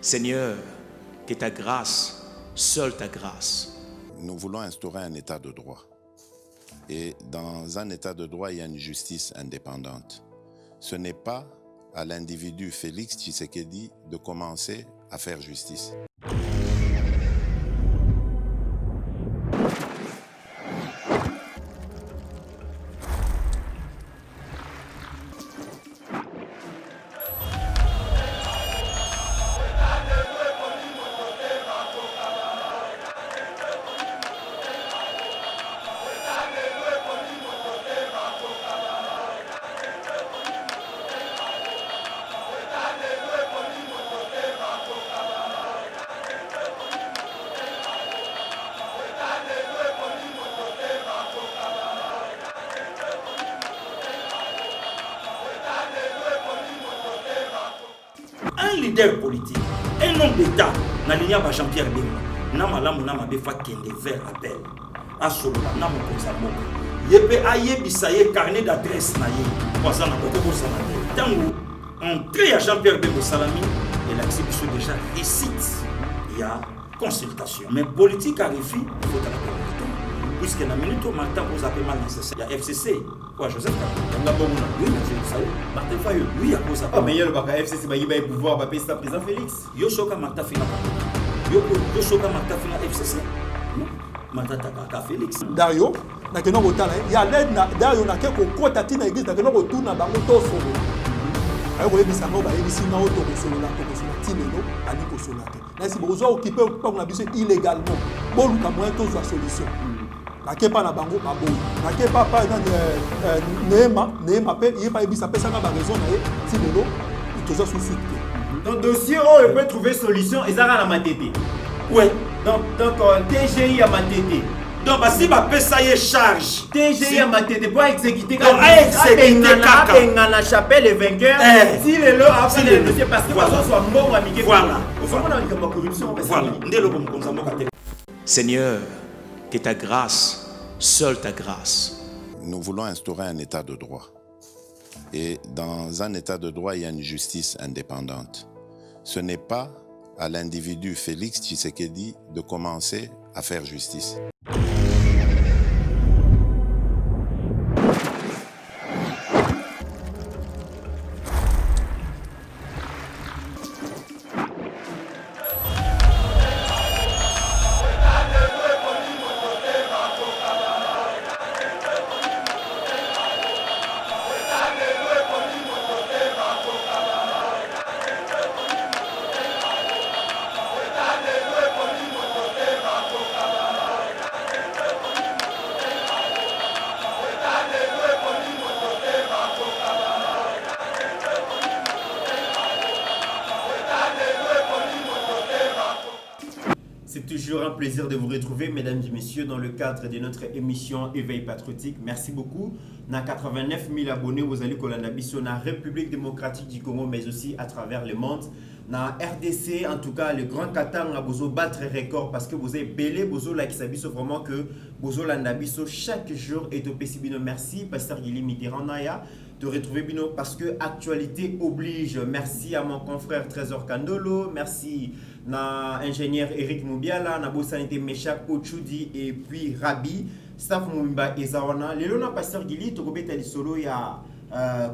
Seigneur, que ta grâce, seule ta grâce. Nous voulons instaurer un état de droit. Et dans un état de droit, il y a une justice indépendante. Ce n'est pas à l'individu Félix Tshisekedi de commencer à faire justice. Un leader politique, un homme d'État, Nalinia Jean-Pierre Bemba, Namalamu Namabefa Kende vers appel. Asolola Namu Konzamoka. Yepe Ayebisa ye carnet d'adresse naye. Kwazana Boko Sanade. Tango, entrée à Jean-Pierre Bemba Salami, et l'exhibition déjà récite. Il y a consultation. Mais politique arrive, il faut la puisque dans la minute où maintenant vous avez mal nécessaire, il y a FCC. Quoi, Joseph Kabila? Oui, Martin Fayou. Oui, il y a quoi ça? Mais il y a le FCC, il y a le pouvoir, il y a le président Félix. Yosoka Martin Fina. Yosoka Martin Fina FCC. Martin Taka Félix. Dario, il y a l'aide Dario n'a qu'à côté na église, n'a qu'à retour na bango to solo. Ayo ko ebisa ngo ba ebisi na auto ko solo timelo ali ko solo te. Na si bozo occupé pas na biso illégalement. Bon ka moyen to zo solution. Na ke pa na bango ba boy. Na ke pa Neema pe il pas ebisa pesa na ba raison na ye timelo to zo sous Dans dossier on peut trouver solution et ça na matete. Ouais. Donc TGI à matete. Donc, si ma pesa y charge, TGI à matete pour exécuter quand la chapelle est vainqueur. Si le lot a fait le dossier parce que ça soit bon amigué. Voilà. Voilà. Seigneur, que ta grâce, seule ta grâce. Nous voulons instaurer un état de droit. Et dans un état de droit, il y a une justice indépendante. Ce n'est pas à l'individu Félix Tshisekedi de commencer à faire justice. C'est toujours un plaisir de vous retrouver, mesdames et messieurs, dans le cadre de notre émission Éveil Patriotique. Merci beaucoup. Dans 89 000 abonnés, vous allez collaborer dans la République démocratique du Congo, mais aussi à travers le monde. Dans RDC, en tout cas, le Grand Qatar a besoin de battre record parce que vous avez belé, vous avez qui vraiment que vous avez chaque jour est au possible. Merci, Pasteur Guili Mitterrand Naya, de retrouver Bino parce que actualité oblige. Merci à mon confrère Trésor Kandolo, merci à l'ingénieur Eric Moubiala, na Sanité Meshak Ochudi et puis Rabi, staff Mumba Ezawana. Le lona Pasteur Guili, tu peux être solo il y a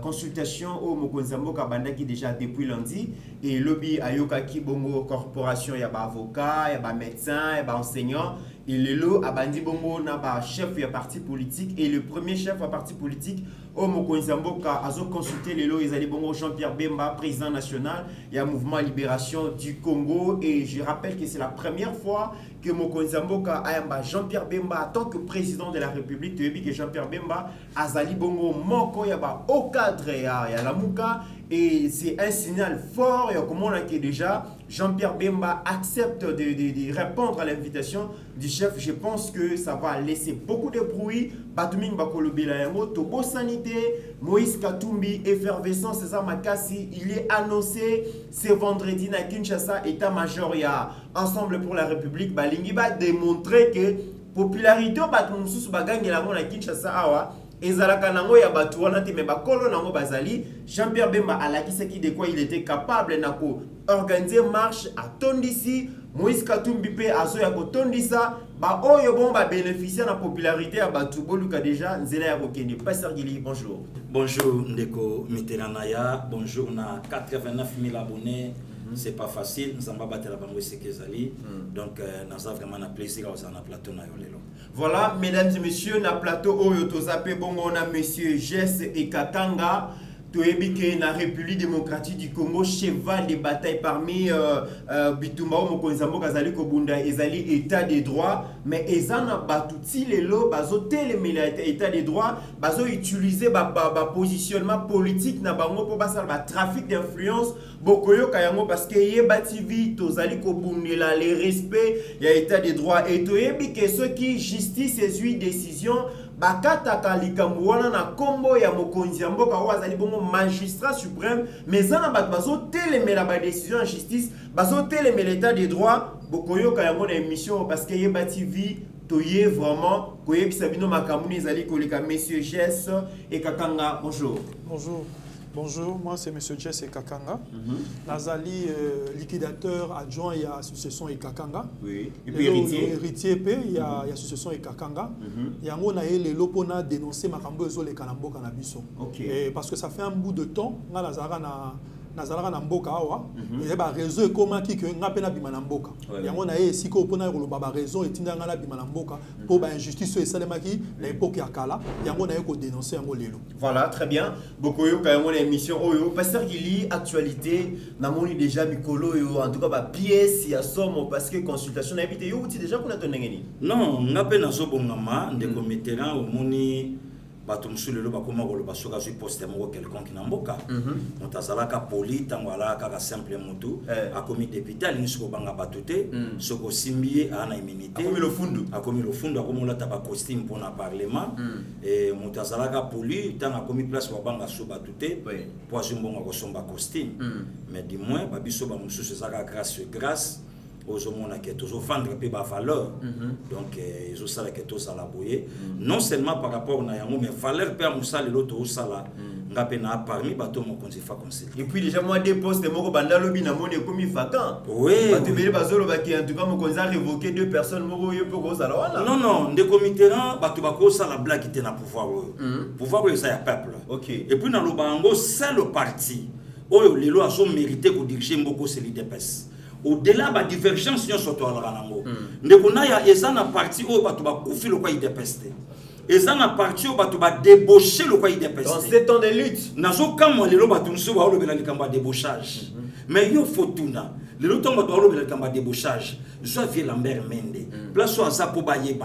consultation au Mokonzambo Kabanda qui déjà depuis lundi et lobby Ayoka Kibongo corporation il y a ba avocat, il y a ba médecin, il y a ba enseignant et le lot a bandi bongo na ba chef de parti politique et le premier chef de parti politique au Mokonzambo a consulté le lot ils allaient bongo Jean-Pierre Bemba président national il y a mouvement libération du Congo et je rappelle que c'est la première fois que Mokonzambo a Jean-Pierre Bemba en tant que président de la République tu que Jean-Pierre Bemba azali bongo moko ya ba au cadre ya la Mouka et c'est un signal fort et comme on a que déjà Jean-Pierre Bemba accepte de répondre à l'invitation du chef. Je pense que ça va laisser beaucoup de bruit. Batuming Bakolobela Yango, Tobo Sanité, Moïse Katumbi, effervescence, César Makassi, il est annoncé ce vendredi à Kinshasa, état-major, il y a Ensemble pour la République. Balingi va démontrer que popularité au Batmoussous Bagang et la Kinshasa, ezalaka nango ya batu wana te me bakolo nango bazali Jean-Pierre Bemba alakisaki de quoi il était capable na ko organiser marche à Tondisi Moïse Katumbi pe azo ya ko Tondisa ba oyo bon ba bénéficier na popularité ya batu boluka déjà nzela ya kokende. Pasteur Gili, bonjour. Bonjour Ndeko Miteranaya, bonjour na 89 000 abonnés. C'est pas facile, nous avons battu la banque Sekezali. Donc, nous avons vraiment un plaisir à vous plateau. Voilà, mesdames et messieurs, na plateau Oyo Tozape Bongo, on a monsieur Jess et Katanga. Toebike na République démocratique du Congo, cheval de bataille parmi Bitumba Mokonzambo Kazali Kobunda ezali état de droit, mais ezana batuti lelo bazo telemela état de droit, bazo utiliser ba positionnement politique na bango pour basala ba trafic d'influence bokoyo kayango parce que yeba TV tozali kobundela le respect ya état de droit et toyebike ceux qui justice et décision bakataka likambo wana na kombo ya mokonzi ya mboka oyo azali bongo magistrat suprême mais zana bato bazotelemela ba décision en justice bazotelemela état de droit bokoyoka yango na émission parce que Yeba TV toye vraiment koyebisa bino makambo ezali koleka. Monsieur Jess et Kakanga, bonjour. Bonjour. Bonjour, moi c'est M. Jess Ekakanga. Nazali liquidateur adjoint et association Ekakanga. Oui. Et puis héritier. Héritier P, il y a association Ekakanga. Il y a un les lopona dénoncé makambo ezo le kanambo kanabiso. OK. Parce que ça fait un bout de temps, nga nazara na mboka awa, il y a un réseau comment qui que ngapena bima na mboka. Yango na ye siko pona ko ba raison etinda ngala bima na mboka pour ba injustice et salemaki na époque ya kala. Yango na ye ko dénoncer yango lelo. Voilà, très bien. Bokoyo ka yango na émission oyo pasteur Gili actualité na moni déjà mikolo yo en tout cas ba pièce ya somme parce que consultation na habité yo uti déjà kuna tonengeni. Non, ngapena zo bongama ndeko meteran au moni bato musulelo bakoma koloba soka zui poste moko quelconque na mboka mutazalaka poli tango alaka ka simple mutu akomi député alingi soko banga bato te soko simbie ana immunité akomi lo fundu akomola taba costume pour na parlement et mutazalaka poli tango akomi place wa banga so bato te po azumbonga ko somba costume mais du moins babiso ba mususu zaka grâce aux hommes qui sont vendre peu ba valeur donc ils ont ça que tous à la boyer non seulement par rapport na yango mais valeur pe amusa le loto sala ngape na parmi bato mo konzi fa conseil et puis déjà moi des postes moko banda lobi na moni komi vacant oui bato bele bazolo ba ki en tout cas mo konza révoquer deux personnes moko yo pour sala wana non de comité bato ba ko sala blague qui na pouvoir ça ya peuple OK et puis na lobango c'est le parti oyo lelo azo mériter ko diriger mboko c'est l'IDPS. Au-delà de la divergence, nous sommes tous les deux. Nous avons parti où nous avons coupé le quoi IDPS. Nous avons parti où nous avons débauché le quoi IDPS. Dans 7 ans de lutte. Nous avons un débauchage. Mais il faut tout. Le temps où nous avons un débauchage, je viens Lambert Mende. Place où ça pour bailler.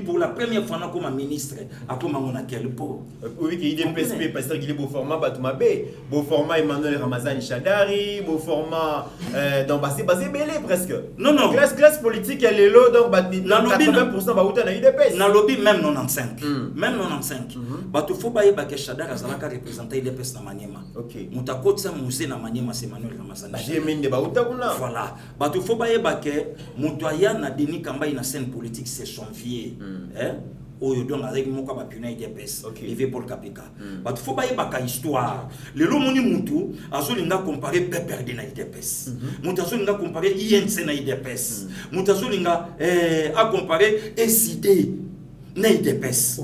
Pour la première fois comme ministre, après on a quel pot. Oui, qui IDPS parce qu'il est beau format Batoumabé, beau format Emmanuel Ramazani Chadari, beau format d'ambassade basé belé presque. Non. Classe politique elle est là donc 80% va outer na IDPS. Na lobby même 95. Même 95. Bato faut bailler ba que Chadari azalaka représenter IDPS na Maniema. OK. Mutakotsa musée na Maniema c'est Emmanuel Ramazani. Voilà. Bato faut bailler ba que mutoya na Denis Kamba na scène politique c'est son vieux. Oyo donc avec mon ka ba puna IDPS. Il veut Paul Kapika. Bato faut bailler ba ka histoire. Le lomoni mutu azolinga comparer PPRD na IDPS. Mutu azolinga comparer INC na IDPS. Mutu azolinga a comparer SID na IDPS.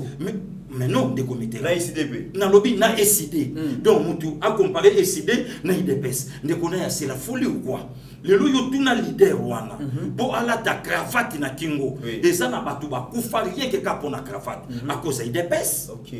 Mais non, des comités. Na SIDP. Na lobby na SID. Donc, mutu a comparé SID na IDPS. Ne connaît c'est la folie ou quoi? Le loyo tuna leader wana. Bo ala ta cravate na kingo. Et ça na batu ba kufa rien que ka pour na cravate. À cause de IDPS. OK.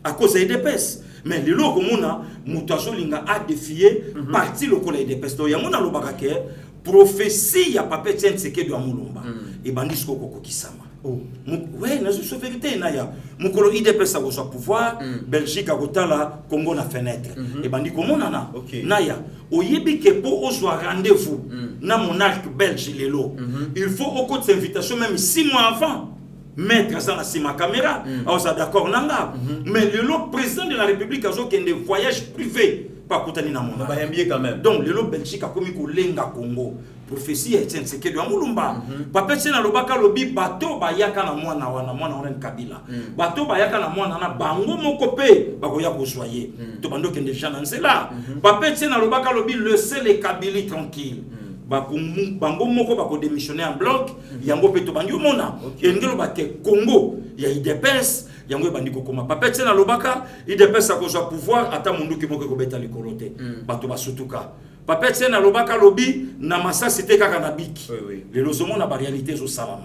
À cause de IDPS. Mais le logo mona mutazo linga a défié parti le collège IDPS. Donc yamona lo bakake prophétie ya papa Tiens Seke de Amulumba. Et bandisco koko kisama. Oui, na sous vérité naya. Mukolo IDPS a reçu pouvoir, Belgique a kotala Congo na fenêtre. Et bandi komo nana. Naya, oyebi ke po ozwa rendez-vous na monarque belge lelo. Il faut au côté d'invitation même 6 mois avant. Mettre ça dans ma caméra. Alors ça d'accord nanga. Mais le président de la République a fait des voyages privés pas kutani na mona. Quand même. Donc lelo Belgique a komi ko lenga Congo. Prophétie Etienne Sekedi Amulumba. Papa tena lobaka lobi bato bayaka na mwana wana Kabila. Bato bayaka na mwana na bango moko pe bakoya ko soyer. To bando kende jana nzela. Papa tena lobaka lobi laissez les Kabylie tranquille. Bango moko bako démissionner en bloc yango pe to bandio mona. Engelo bake Congo ya IDPS yango bandi ko koma. Papa tena lobaka IDPS a ko so pouvoir ata mundu ki moko ko beta likolote. Bato basutuka. Papa tena lobaka lobi na massa c'était kaka na biki. Les lozomon na ba réalité zo salama.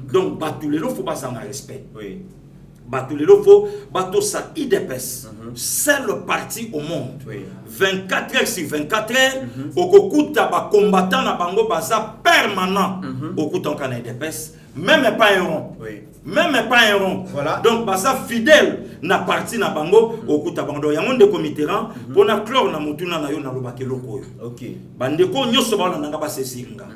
Donc batu lelo faut pas en respect. Batu lelo faut bato sa IDPS. C'est le parti au monde. 24 heures sur 24 heures okokuta ba combattant na bango baza permanent okuta en Canada IDPS. Même pas un rond. Même pas un rond. Voilà. Donc, ça fidèle na parti na bango okuta bango. Il y a un de comitéran pour na clore na mutuna na yo na lobake loko. OK. Bandeko nyoso ba na ngaba sesinga.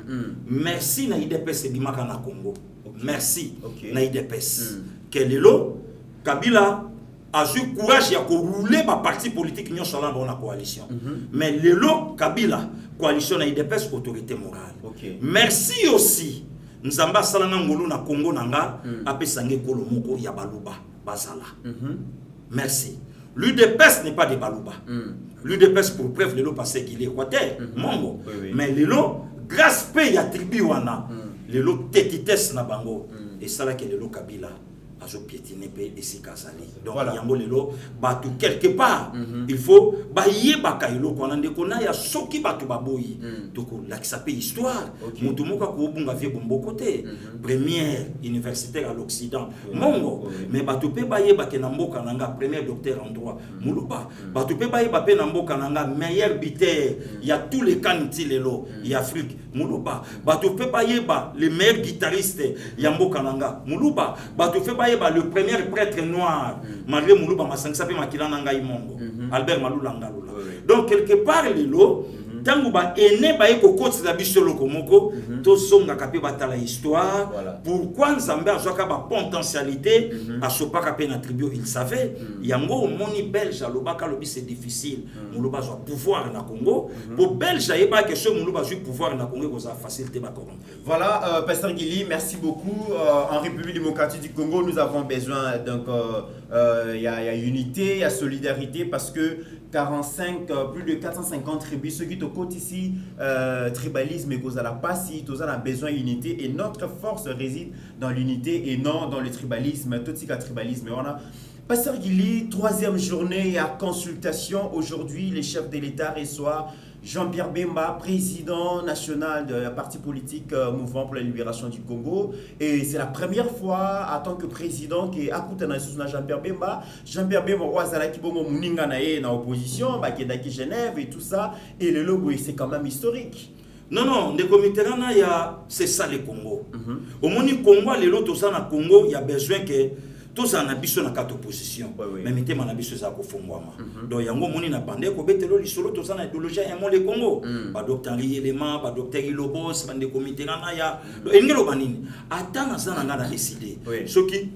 Merci na IDPS bimaka na Congo. Merci na IDPS. Kelelo Kabila a eu courage ya ko rouler ba parti politique nyoso la na coalition. Mais lelo Kabila coalition na IDPS autorité morale. Merci aussi Nzamba salanga ngolu na Congo nanga apesange kolo moko ya baluba bazala. Merci. L'UDPS n'est pas des baluba. L'UDPS pour preuve lelo passé qu'il est Équateur, Mongo. Mais lelo grâce pe ya tribu wana lelo tetites na bango et ça là que lelo Kabila azo piétiner pe esi kazali. Donc yango lelo batu quelque part il faut ba yeba kailo ko nande ko na ya soki batu baboyi toko lakisa pe histoire mutu moka ko bunga vie bombo côté première universitaire à l'Occident mongo mais batu pe ba yeba ke na mboka nanga premier docteur en droit muluba batu pe ba yeba pe na mboka nanga meilleur buteur il y a tous les kanti lelo il y a Afrique muluba batu pe ba yeba les meilleurs guitaristes ya mboka nanga muluba batu pe ba le premier prêtre noir malgré Moulouba Masangsa pe makila nanga imongo Albert Malula Ngalula. Donc quelque part lelo tangu ba ene ba eko koti za biso lokomoko to songa kape batala histoire pourquoi Nzambe azwaka ba potentialité a sopaka pe na tribu il savait yango moni belge alobaka lobi c'est difficile Moulouba zo pouvoir na Congo pour belge yeba que ce Moulouba zo pouvoir na Congo ko za facilité ba corrompre. Voilà pasteur Guili, merci beaucoup. En République démocratique du Congo, nous avons besoin donc il y a unité, il y a solidarité parce que 45 plus de 450 tribus ceux qui te côte ici tribalisme et cause à la passe tous a besoin d'unité et notre force réside dans l'unité et non dans le tribalisme tout ce tribalisme on a pasteur Guili, troisième journée à consultation aujourd'hui les chefs de l'État reçoivent Jean-Pierre Bemba, président national de la parti politique Mouvement pour la Libération du Congo. Et c'est la première fois en tant que président qui a coûté Jean-Pierre Bemba. Jean-Pierre Bemba, qui est en opposition, qui est à Genève et tout ça. Et le logo, c'est quand même historique. Non, les comités, c'est ça le Congo. Au moins, le Congo, les autres, Congo, il y a besoin que tous en abisso na quatre opposition mais mité man abisso za ko fongwama donc yango moni na bande ko betelo lisolo tous en idéologie et mon le Congo ba docteur Lielema ba docteur Ilobos bande comité na ya engelo banini atana sana ngana décider ce qui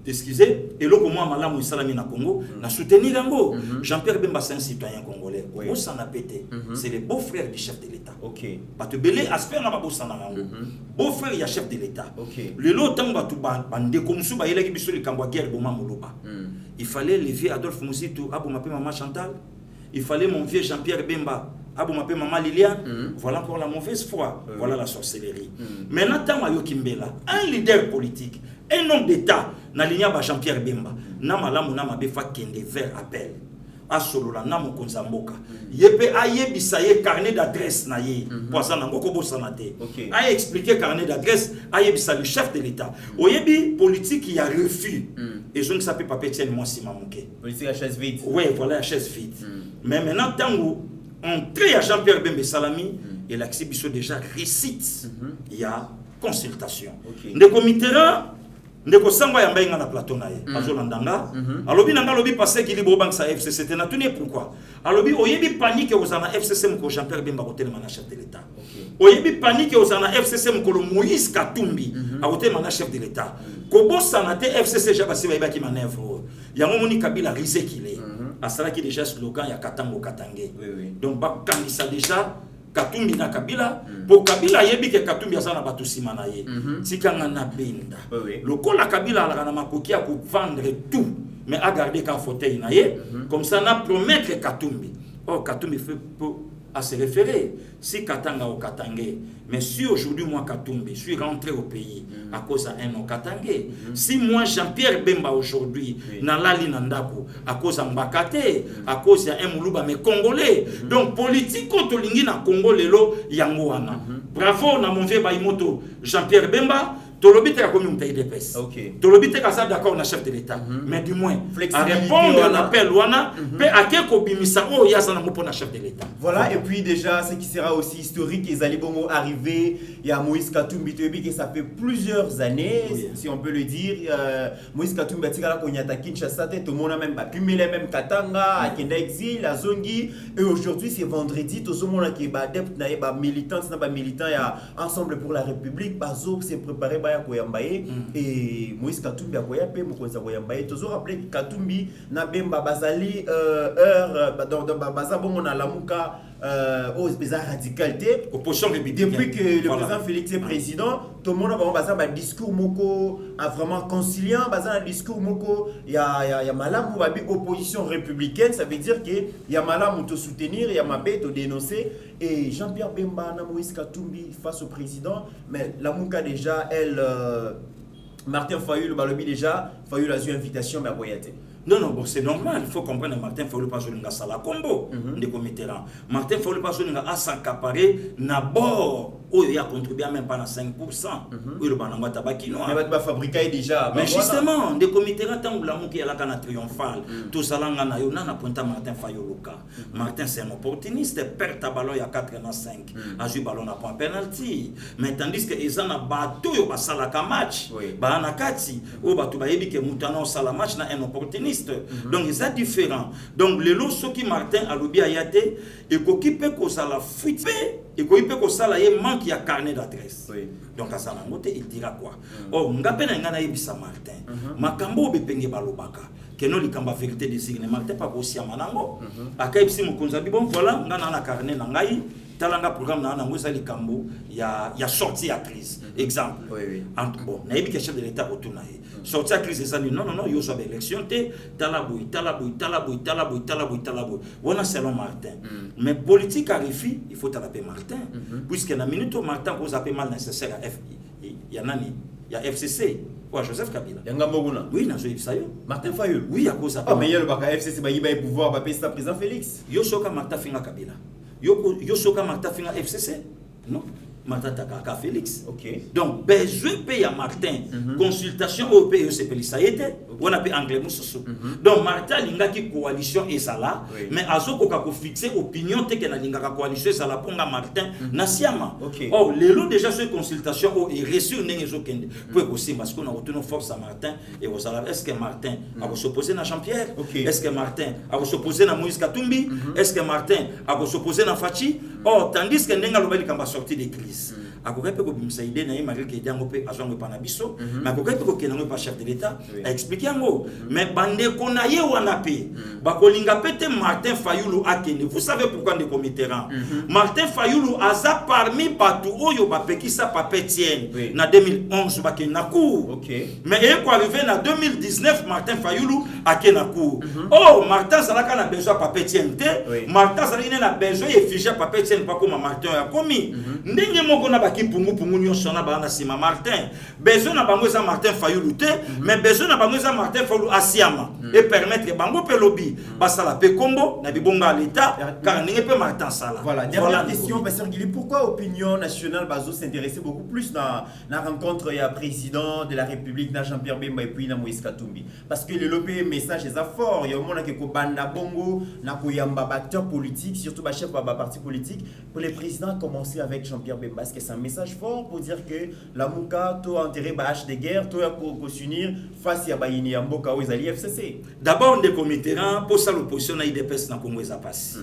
excusez et le comment malamu isalami na Congo na soutenir yango Jean-Pierre Bemba c'est un citoyen congolais on s'en a pété c'est le beau-frère du chef de l'État ba te belé aspect na ba bosana yango beau-frère il y a chef de l'État le lot tant ba tu bande comme sou ba yelaki biso likambwa guerre boma moloba il fallait lever Adolphe Muzitu abo mape maman Chantal il fallait mon vieux Jean-Pierre Bemba abo mape maman Liliane voilà encore la mauvaise foi voilà la sorcellerie maintenant tant ayo kimbela un leader politique un homme d'État na linya ba Jean-Pierre Bemba na malamu na mabefa kende vers appel a solola na mokonza mboka yepe ayebisa ye carnet d'adresse na ye poisa na ngoko bosana te a expliquer carnet d'adresse ayebisa le chef de l'État oyebi politique il y a refus et je ne sais pas Tienne moi si mamuke politique à chaise vide voilà la chaise vide mais maintenant tango entrée à Jean-Pierre Bemba Salami et l'exhibition déjà récite il y a consultation des comités ndeko sangwa ya mbainga na plateau na ye azolandanga alobi nanga alobi passé ki libo bank sa FCC te na tuni pourquoi alobi oyebi panique ozana FCC mko Jean-Pierre Bemba kotelema na chef de l'État oyebi panique ozana FCC mko Moïse Katumbi akotelema na chef de l'État kobosa na te FCC jabasi ba ki manœuvre yango moni Kabila risé qu'il est asalaki déjà slogan ya Katango Katangé. Oui. Donc bakangisa déjà Katumbi na Kabila pour Kabila yebi ke Katumbi asana batu simana ye tikanga na benda lokola Kabila ala na makoki ko vendre tout mais a garder qu'un fauteuil na ye comme ça na promettre Katumbi. Katumbi fait à se référer si Katanga au Katangé, mais si aujourd'hui moi Katumbi je suis rentré au pays à cause d'un nom Katangé, si moi Jean-Pierre Bemba aujourd'hui na lali nandako à cause d'un Mbakate, à cause d'un Mouluba mais congolais, donc politique contre lingi na Congo lelo yango wana. Bravo na mon vieux Baimoto Jean-Pierre Bemba. Tolobite a commis un taille d'épaisse. Tolobite a ça d'accord na chef de l'État. Mais du moins, à répondre à l'appel wana, mais à quel kobimisa o yasana mo pour na chef de l'État. Voilà, et puis déjà, ce qui sera aussi historique, ils allaient bon arriver, il y a Moïse Katumbi, que ça fait plusieurs années, si on peut le dire. Moïse Katumbi a tiré la Konyata Kinshasa, tout le monde a même pumé les mêmes Katanga, à Kenda Exil, à Zongi. Et aujourd'hui, c'est vendredi, tout le monde qui est adepte, militant, militant, il y a Ensemble pour la République, Bazo s'est préparé. Et Moïse Katumbi a koyapé mokonza koyambaye toujours rappeler que Katumbi na bemba bazali dans baza bongo na lamuka aux radicalité opposition républicaine depuis que le président Félix est président tout le monde a baza ba discours moko vraiment conciliant baza un discours moko ya malamu babi opposition républicaine, ça veut dire que ya malamu to soutenir ya mabe to dénoncer. Et Jean-Pierre Bemba na Moïse Katumbi face au président, mais la Mouka déjà, Martin Fayulu, Balobi déjà, Fayulu a eu invitation, mais à Boyate. Non, bon, c'est normal, il faut comprendre que Martin Fayulu pas jouer dans la combo de commetterants. Martin Fayulu pas jouer dans s'accaparer d'abord, il a contribué même pas à 5%. Oui, le bananga tabakinois. Mais va fabriquer déjà. Mais justement, des commetterants tant que l'amour qui est là quand triomphal, tout ça là na yo na pointa Martin Fayulu ka. Martin c'est un opportuniste, perd ta ballon il y a 4-5. A joué ballon à point penalty. Mais tandis que ils en a bateau yo basala ka match. Ba na kati, o batu ba yebi ke mutana sala match na un opportuniste. Donc c'est différent. Donc les lots qui Martin a lobby ayate et qu'occupé ko sala fuite et qu'occupé ko sala ye manque ya carnet d'adresse. Donc à ça nangote il dira quoi. Ngape na ngana yebisa Martin. Makambo be penge balobaka. Keno likamba vérité désigne Martin pas aussi amanango. Akaibisi mukonzabi bon voilà ngana na carnet na ngai. Talanga programme na nango sali kambo ya sortie à crise exemple bon na yebi que chef de l'état autour na sortie à crise ça non yo so ba élection té talaboui on selon Martin mais politique arrive il faut taper Martin puisque na minute Martin cause appel mal nécessaire à il y a nani il y a FCC ou Joseph Kabila yanga moguna oui na joie ça yo Martin Fayulu oui à cause mais il y a le baka FCC ba yiba pouvoir ba pesa président Félix yo soka Martin finga Kabila yo soka Martin finga FCC non Martin Takaka Félix. Donc besoin payer à Martin consultation au pays c'est peli ça était on appelle anglais mususu. Donc Martin linga qui coalition et ça là mais azoko ka ko fixer opinion te que na linga ka coalition ça là ponga Martin na siama. Les lots déjà sur consultation au et reçu n'engue zokende pour aussi parce qu'on a retenu force à Martin et vous savez est-ce que Martin a s'opposer na Jean-Pierre est-ce que Martin a s'opposer na Moïse Katumbi est-ce que Martin a s'opposer na Fachi tandis que n'enga lobeli kamba sorti de crise akoka pe ko bimisa idée na ye malgré que yango pe azongo pa na biso mais akoka pe ko kenango pa chef de l'état a expliquer yango mais bande kona ye wana pe ba ko linga pete Martin Fayulu akene vous savez pourquoi de commetterant Martin Fayulu aza parmi batu oyo ba pekisa pape Tienne na 2011 ba kena cour mais e ko arrivé na 2019 Martin Fayulu akena cour Martin salaka na besoin pape Tienne te Martin salaka na besoin e figer pape Tienne pas comme Martin a commis ndenge moko na baki pungu nyonso na bana sima Martin besoin na bango za Martin Fayulu te mais besoin na bango za Martin Fayulu asiama et permettre bango pe lobby basala pe combo na bibonga l'état car ndenge pe Martin sala. Voilà, dernière question Pasteur Guili, pourquoi opinion nationale bazo s'intéresser beaucoup plus dans la rencontre ya président de la République na Jean-Pierre Bemba et puis na Moïse Katumbi parce que le lobby message est fort, il y a au monde qui ko banda bongo na ko yamba acteur politique surtout ba chef ba parti politique pour les présidents commencer avec Jean-Pierre Bemba. Est-ce que c'est un message fort pour dire que la Mouka to enterré ba hache de guerre to ya ko s'unir face à Bayini ya Mboka ou Zali FCC? D'abord on est commetterant pour ça l'opposition na IDPS na Congo ça passe.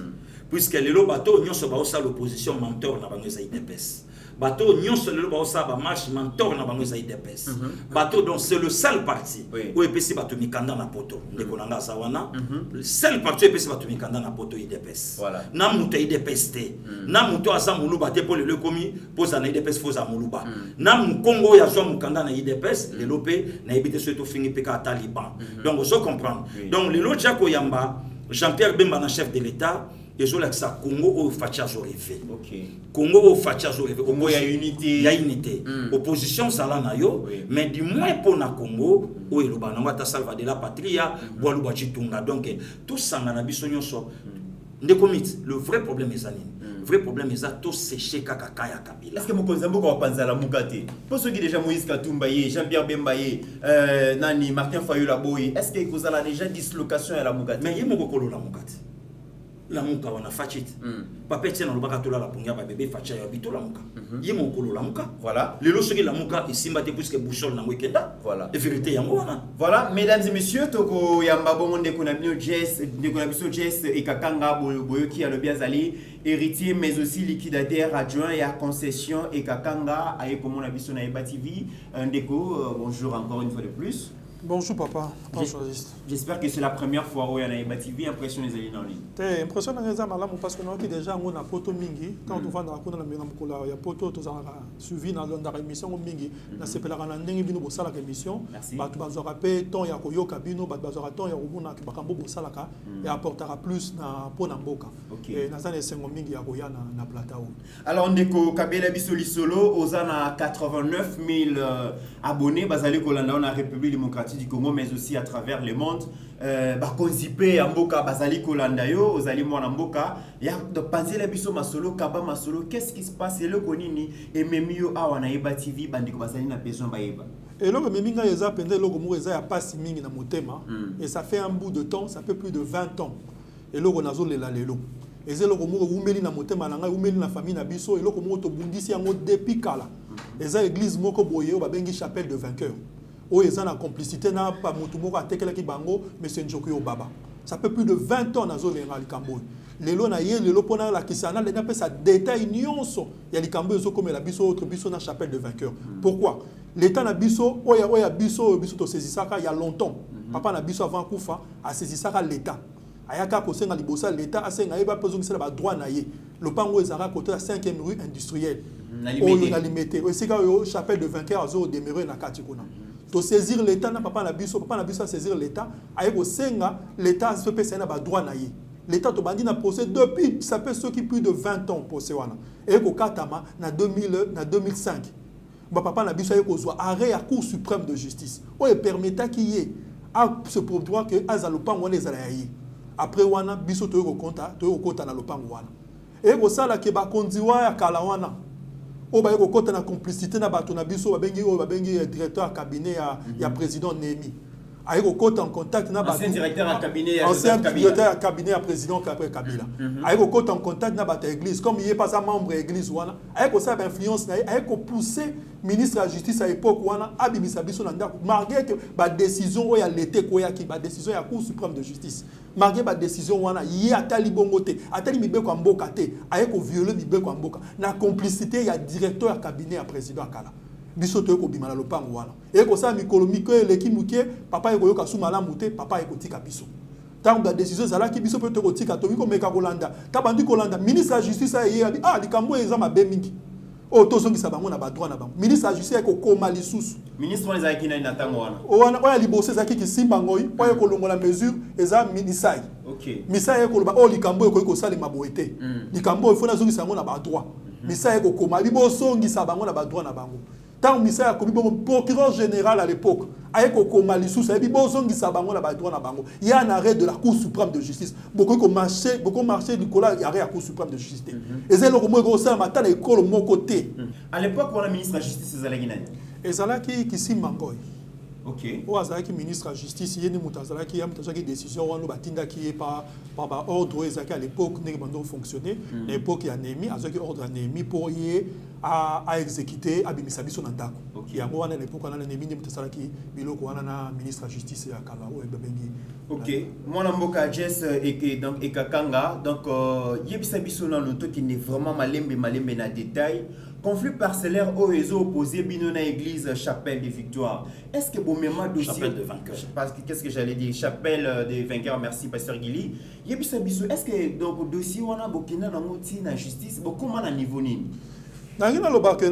puisque les lots bateaux nyonso ba osa l'opposition mentor na bango za IDPS. Bateau nyonso le ba osa ba marche mentor na bango za IDPS. Bateau donc c'est le seul parti où EPC bateau mikanda na poto ndeko nanga sawana. Le seul parti EPC bateau mikanda na poto IDPS. Voilà. Na muto IDPS te. Na muto asa muluba te pour le komi poza na IDPS foza muluba. Na Congo ya zo mukanda na IDPS le lopé na ebité surtout fingi peka Taliban. Donc vous comprenez. Donc le lot Jacko Yamba Jean-Pierre Bemba na chef de l'État et je l'ai ça Congo au facha zorifé. OK. Congo au facha zorifé. Congo y a unité. Il y a unité. Opposition ça là na yo, mais du moins pour na Congo où il ba na ta salva de la patria, boalu ba chitunga. Donc tout ça na biso nyonso. Le vrai problème est ça. Le vrai problème est ça tout séché kaka ya Kabila. Est-ce que Mokonzambo va penser à la Mugate? Pour ceux qui déjà Moïse Katumba, Jean-Pierre Bemba, Nani Martin Fayola Boy, est-ce que vous avez déjà dislocation à la Mugate? Mais il y a beaucoup la Mugate. La muka wana fachit papa tiena lobaka tola la punga ba bébé facha ya bitola muka yemo okolo la muka voilà lelo soki la muka isimba te puisque boussole na wekenda voilà et vérité yango wana voilà mesdames et messieurs toko yamba bongo ndeko na bino Jess ndeko na biso Jess et Kakanga boyoki a le biazali héritier mais aussi liquidateur adjoint et à concession et Kakanga aye comme na biso na Eba TV ndeko bonjour encore une fois de plus. Bonjour papa. J'espère que c'est la première fois où il y a Eba TV impression les alliés en ligne. T'es impressionné les amis parce que nous avons déjà on a poto mingi quand on va dans la cour dans la maison il y a poto tous en suivi dans la émission mingi na sepela kana ndenge bino bosala émission ba tu bazora pe ton ya koyoka bino ba bazora ton ya obuna ki bakambo bosala ka et apportera plus na pona mboka et na zane sengo mingi ya koya na plateau. Alors ndeko Kabila biso lisolo ozana 89 000 abonnés bazali kolanda na République démocratique du Congo mais aussi à travers le monde bakonzipe ya mboka bazali kolanda yo ozali mwana mboka ya de penser la biso masolo kaba masolo qu'est-ce qui se passe le konini et memio awa na Eba TV bandiko bazali na besoin ba eba et là même nga eza pende loko mo eza ya passe mingi na motema et ça fait un bout de temps ça fait plus de 20 ans et loko nazo lela lelo et c'est loko mo umeli na motema na nga umeli na famille na biso et loko mo to bundisi yango depuis kala eza église moko boye ba bengi chapelle de vainqueur. Oh, ils ont la complicité na pas mutumoko atekela ki bango mais c'est njoko yo baba. Ça fait plus de 20 ans nazo venga likambo. Lelo na ye lelo pona la kisana le na pe sa détail nyonso ya likambo zo comme la biso autre biso na chapelle de vainqueur. Pourquoi? L'état na biso oya biso to saisissaka il y a longtemps. Papa na biso avant kufa a saisissaka l'état. Ayaka ko senga libosa l'état asenga eba pezo ngisela ba droit na ye. Le pango ezara côté la 5e rue industrielle. Na limité. O sika yo chapelle de vainqueur zo demeurer na katikuna. To saisir l'état na papa na biso a saisir l'état ayeko senga l'état se peut na ba droit na ye l'état to bandi na procès depuis ça fait ceux qui plus de 20 ans procès wana ayeko katama na 2005 ba papa na biso ayeko zo arrêt à cour suprême de justice o e permettra ki ye a ce pour droit que azalopango wana ezala ye après wana biso to yeko konta na lopango wana ayeko sala ke ba kondiwa ya kala wana o ba yeko kota na complicité na bato na biso ba bengi directeur à cabinet ya président Némi ayeko kota en contact na bato ancien directeur à cabinet ya directeur à cabinet ya président Kabila ayeko kota en contact na bato église comme il est pas un membre église wana ayeko sa influence na ayeko pousser ministre de la justice à l'époque wana abimisa biso na ndako malgré que ba décision o ya l'été ko ya ki ba décision ya cour suprême de justice malgré ba décision wana yi atali bongo te atali mibeko mboka te ayeko violer mibeko mboka na complicité ya directeur à cabinet ya président akala biso to ko bimala lopango wana e ko sa mikolo miko eleki mukie papa eko yoka suma la mute papa eko tika biso tant de décision zala ki biso peut ko tika to miko meka kolanda ta bandi kolanda ministre de la justice aye likambo eza mabe mingi o tozongisa bango na ba droit na bango ministre de la justice eko koma lisusu ministre wana ezaki na ntango wana oya liboso ezaki kisimba ngoi oya kolongola mesure eza minisai OK misai eko loba o likambo eko ko salima boete likambo ifo na zongisa bango na ba droit misai eko koma liboso ngisa bango na ba droit na bango tant misaya komi bon procureur général à l'époque ayeko koma lisusu ebi bozongisa bango na ba droit na bango il y a un arrêt de la cour suprême de justice beaucoup marché Nicolas arrêt à cour suprême de justice et c'est le mo ko ça matala ekolo moko te à l'époque on a ministre de la justice ezalaki nani ezalaki Kisimba Ngoi. Ok. Au Azalaki ministre de la Justice, il y a une décision où qui est par ordre à l'époque où fonctionné. À l'époque, il y a un ordre pour y à exécuter Abimisabiso Nandako. Il y a à l'époque, on a un ministre de la Justice à Kalao et Babengi. Ok. Moi, je suis Jess et Kakanga. Donc, Yebisabiso Nandako qui n'est vraiment malembe na détail. Conflit parcellaire au réseau opposé Binona Église Chapelle des Victoires. Est-ce que bon moment dossier Chapelle des Vainqueurs. Parce que qu'est-ce que j'allais dire? Chapelle des Vainqueurs. Merci Pasteur Guili. Yebisa biso. Est-ce que donc dossier on a bokina na moti na justice beaucoup na niveau nini? Dans la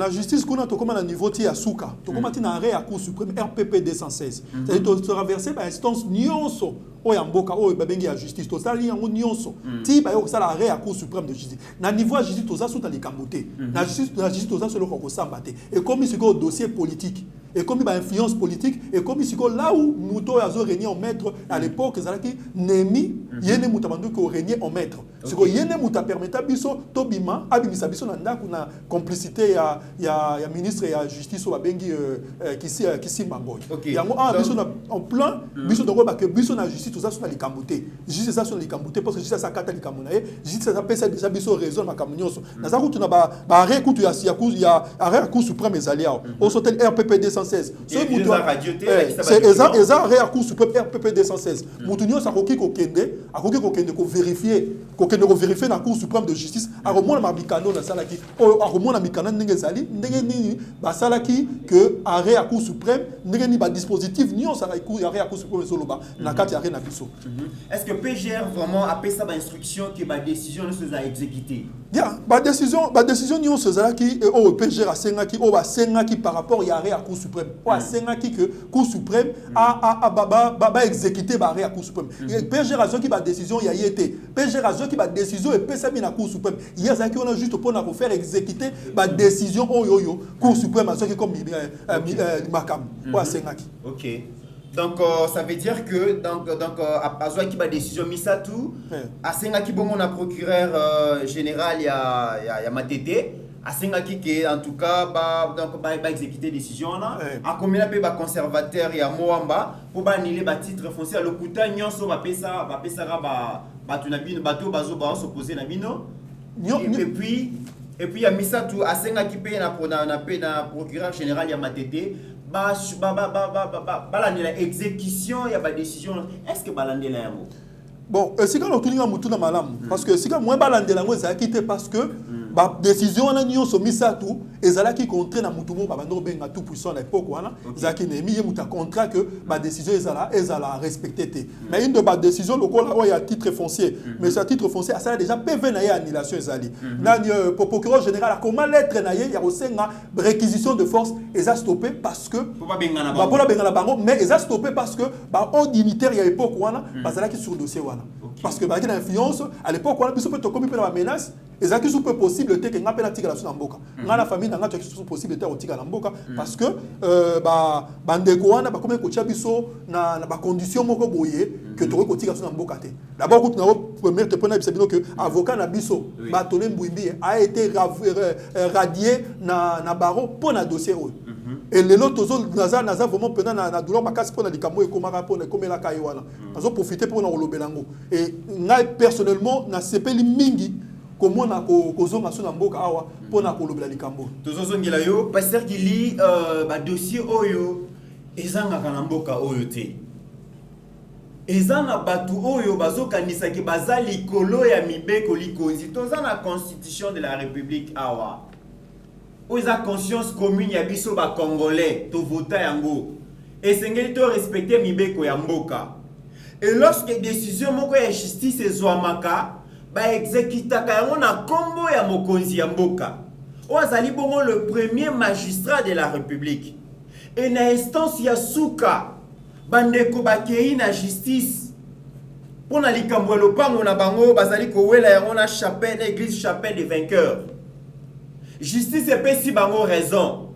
justice, on a un niveau de Souka. On a un arrêt à Cour suprême RPP 216. C'est-à-dire que tu traversé par l'instance Nyonso. O Yamboka, o Babengi à justice. Tu as un Nyonso. Tu as un arrêt à Cour suprême de justice. Dans le niveau de justice, tu as un Likamboté. Dans la justice, tu as un et comme il y a un dossier politique, et comme il y a une influence politique, et comme il y a là où nous avons régné en maître à l'époque, c'est-à-dire que Nemi, il y a un moutabandou qui a régné en maître. C'est qu'il y a un mouta permettant biso Tobima, Abimisa biso nanda kuna complicité il y a ministre et la justice au Babengi qui s'y mamboy. Il y a un biso en plan biso de roba que biso na justice tout ça sur les camboté. Justice ça sur les camboté parce que justice ça kata les camonae, justice ça pèse déjà biso raison na camonioso. Na ça tu na ba arrêt coup il y a arrêt à Cour suprême les alliés. Au hôtel RPP 216. C'est les arrêts à Cour suprême RPP 216. Moutunio ça koki ko kende ko vérifier ko vérifier na Cour suprême de justice a remona mabikano na salaki o a remona mikana ndenge zali ndenge nini ba salaki que arrêt à Cour suprême ndenge ni ba dispositif ni on ça arrêt à Cour suprême soloba na kati arrêt na biso. Est-ce que PGR vraiment appelle ça ba instruction que ba décision ne se a exécuter? Bien, ba décision ni on se zalaki o PGR a sengaki o ba sengaki par rapport y arrêt à Cour suprême. O a sengaki que Cour suprême a exécuter ba arrêt à Cour suprême. PGR a qui ba décision y a été PGR a qui ba décision et pesa na Cour suprême. Il y a ça qui on a juste pour faire exécuter ba décision oyoyo Cour suprême qui comme Makam ou Sengaki. OK. Donc ça veut dire que à qui ba décision Misatu à Sengaki bon on a procureur général il y a Matete à Sengaki qui en tout cas ba exécuter décision là à combien la ba conservateur il y a Moamba pour ba annuler ba titre foncier le kuta nyonso ba pesa batu na bino bato bazo ba s'opposer na bino et puis il y a Misatu à Sengaki pe na procureur général il y a Matete la exécution il y a ba décision est-ce que balandela yango bon si quand on tourne mutu na malamu parce que si quand moins balandela yango ça quitté parce que ba décision na nyo so Misatu ezalaki contre na mutu mo ba bando benga tout puissant à l'époque wana zaki nemi ye muta contrat que ba décision ezala respecté mais une de ba décision lokola o ya titre foncier mais ce titre foncier ça déjà PV na ya annulation ezali na pour procureur général a comment lettre na ye ya osenga réquisition de force eza stoppé parce que pour pas benga na bango mais eza stoppé parce que ba haut dignitaire ya époque wana bazalaki sur dossier wana parce que ba qui influence à l'époque wana biso peut to komi pe na menace ezaki sous peu possible te que ngapela tika la sur mboka ngala famille nga tu sous possible te otika na mboka parce que bandeko wana ba comme ko biso na ba condition moko boye que to ko tika sur mboka te d'abord ko na première te pona bisabino que avocat na biso ba Tolé Mbouimbi a été radié na barreau pour na dossier et les autres naza vraiment pendant na douleur makasi pour na likambo et komaka pour na komela kai wana nazo profiter pour na olobelango et nga personnellement na sepeli mingi comment na kozonga so na mboka awa pona kolobela likambo tozozongela yo pasteur Guili ba dossier oyo ezanga kana mboka oyo te ezana batu oyo bazokanisa ki bazali kolo ya mibeko likonzi tozana constitution de la république awa oza conscience commune ya biso ba congolais to vota yango esengeli to respecter mibeko ya mboka et lorsque décision moko ya justice ezwamaka ba exécutaka yango na kombo ya mokonzi ya mboka oazali bongo le premier magistrat de la république et na instance ya suka bandeko bakei na justice pona likambo lopango na bango bazali kowela yango na chapelle église chapelle des vainqueurs justice epesi bango raison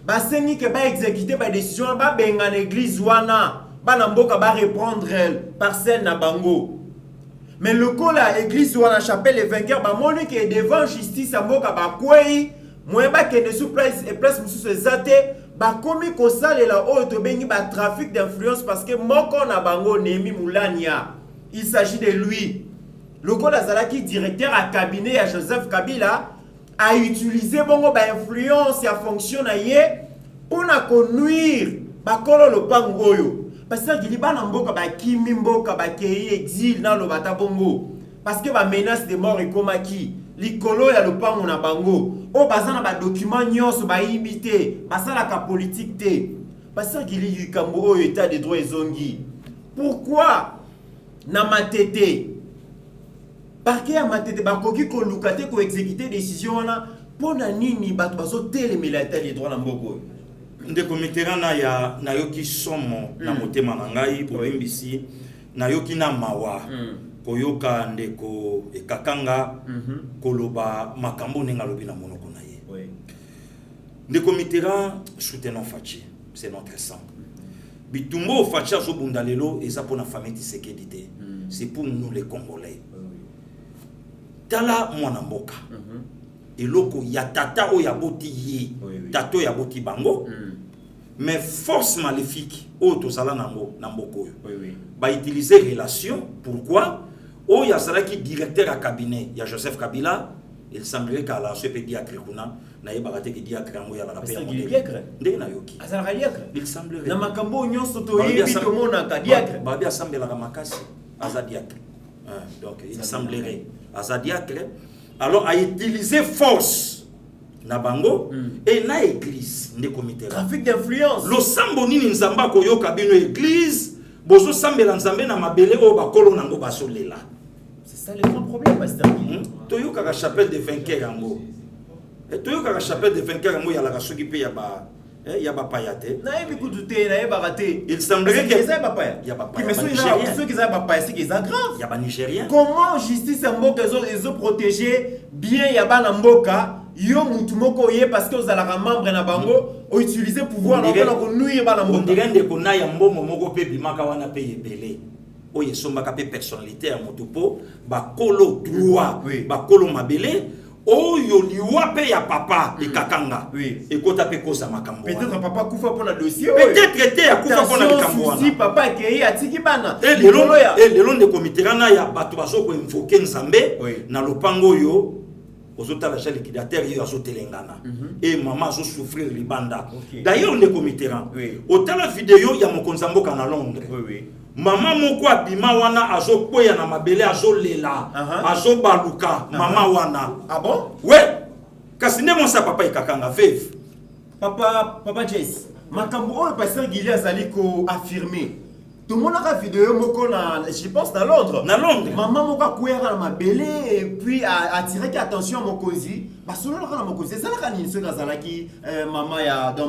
basengi ke ba exécuter ba décision ba benga na église wana bana mboka ba reprendre parcelle na bango. Mais le coup là, l'église ou la chapelle les vainqueurs, bah moni qui est devant justice à mboka bah quoi, moyen bakende sous place et place mususu ezate bakomi kosalela oyo tobengi ba trafic d'influence parce que moko na bango Nemi Moulania, il s'agit de lui. Le Azalaki, directeur à cabinet à Joseph Kabila, a utilisé bongo ba influence ya fonction na ye pour na nuire bakolo lopango oyo. Parce que Giliba na mboka ba kimi mboka ba kei exil na lo bata bongo. Parce que ba menace de mort ekomaki likolo ya lopango na bango. O bazana ba document nyonso ba ibité, basala ka politique te. Parce que Gili yikambo oyo état de droit ezongi. Pourquoi na matete parquet à matete bakoki ko lukate ko exécuter décision na pona nini bato bazo telemela état de droit na mboko. Ndeko Mitterrand na yoki somo na motema na ngai po mbisi na yoki na mawa koyoka ndeko ekakanga koloba makambo ninga lobi na monoko na ye. Ndeko Mitterrand soutenons Fachi, c'est notre sang. Bitumbo Fachi azo bundalelo eza pona famille Tshisekedi te. C'est pour nous les Congolais. Tala mwana mboka. Eloko ya tata o ya boti ye, tato ya boti bango. Mais force maléfique o to sala nango na mboko yo. Ba utiliser relation, pourquoi? O ya sala ki directeur à cabinet ya Joseph Kabila, il semblerait qu'à la CP diacre kuna na yeba te ki diacre ngo ya la paix. Ndé na yoki. Azala diacre. Il semblerait. Na makambo nyonso to yebi to mona ka diacre. Ba bia sambela ka makasi aza diacre. Donc il semblerait Azadiacre alors a utilisé force na bango et na église ndeko Mitterrand. Trafic d'influence. Lo sambo nini nzamba koyoka bino église bozo sambela nzambe na mabele o bakolo nango basolela. C'est ça le grand problème pasteur. Toyoka ka chapelle de vainqueur yango. Et toyoka ka chapelle de vainqueur yango ya la soki pe ya ba payate. Na yebi kutute na yeba raté. Il semblerait que ça ba paya. Ya ba paya. Mais ceux qui ba paya c'est qu'ils grave. Ya ba nigérien. Comment justice mboka ezo protéger bien ya ba na mboka yo mutu moko ye parce que vous allez membre na bango o utiliser pouvoir na ko nuire ba na mboka. On dirait ndeko na ya mbomo moko pe bimaka wana pe yebele. Oye sombaka pe personnalité ya motopo ba kolo droit ba kolo mabele. Oyo liwa pe ya papa ekakanga ekota pe koza makambo. Peut-être papa kufa pour la dossier. Peut-être te ya kufa pour la makambo. Si papa ke atiki bana. Et le long de Mitterrand na ya bato baso ko invoquer nzambe na lopango yo ozota la chale liquidateur yo azo telengana. Et maman azo souffrir libanda. D'ailleurs le Mitterrand otala vidéo ya mokonza mboka na Londres. Maman moko abima wana azo koya na mabele azo lela azo baluka mama wana. Ah bon? Ouais. Kasi ne mon sa papa ekakanga veve. Papa Jess, makambo oyo pasteur Guillet azali ko affirmer. Tout le monde a vidéo moko na je pense dans Londres. Na Londres. Maman moko koya na mabele et puis a attiré attention mokozi. Ba solo na mokozi. Ça la kanini ce gazalaki maman ya dans